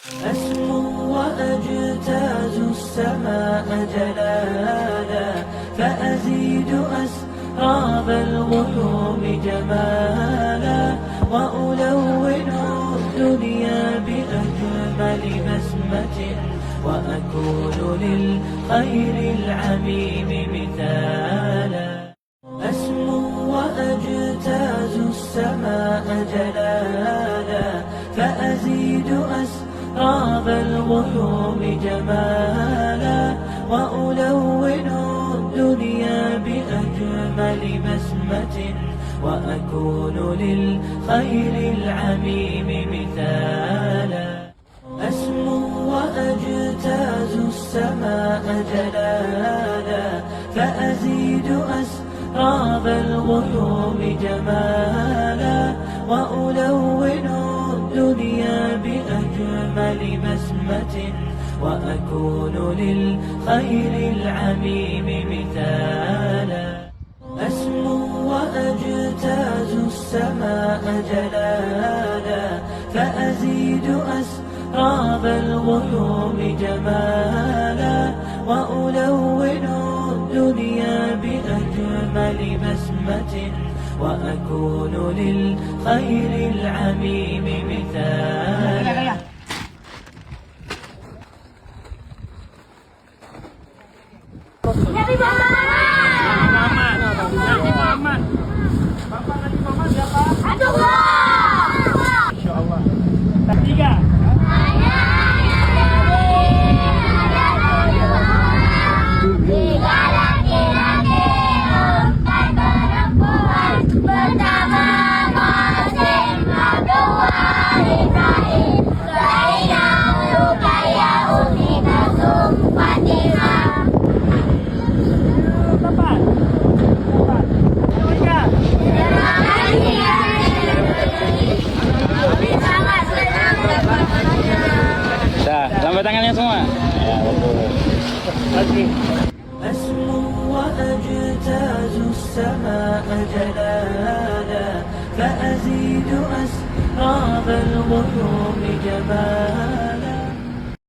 أسمو وأجتاز السماء جلالا، فأزيد أسراب الغيوم جمالا، وألون الدنيا بأجمل بسمة، وأكون للخير العميم مثالا. أسمو وأجتاز السماء جلالا، فأزيد أسراب الغيوم جمالا، وألون الدنيا بأجمل بسمة، وأكون للخير العميم مثالا. أسمو وأجتاز السماء جلالا، فأزيد أسراب الغيوم جمالا، وألون الدنيا بأجمل بسمة، وأكون للخير العميم مثالا. أسمو وأجتاز السماء جلالا، فأزيد أسراب الغيوم جمالا، وألون الدنيا بأجمل بسمة، وأكون للخير العميم مثالا. Nabi Muhammad. Bapak Nabi Muhammad siapa? Allah. Insya Allah. Tiga. Tiga laki-laki, empat perempuan. Pertama Qasim, kedua Ibrahim, Zainab, Ruqayyah, Umi Kulsum, Fatimah. Tepat. Tiga. Terima kasih ya. Kami sangat senang bertemu. Dah, lambat tangannya semua. Ya, betul. أسمو وأجتاز السماء جلالا، فأزيد أسراب الغيوم جمالا،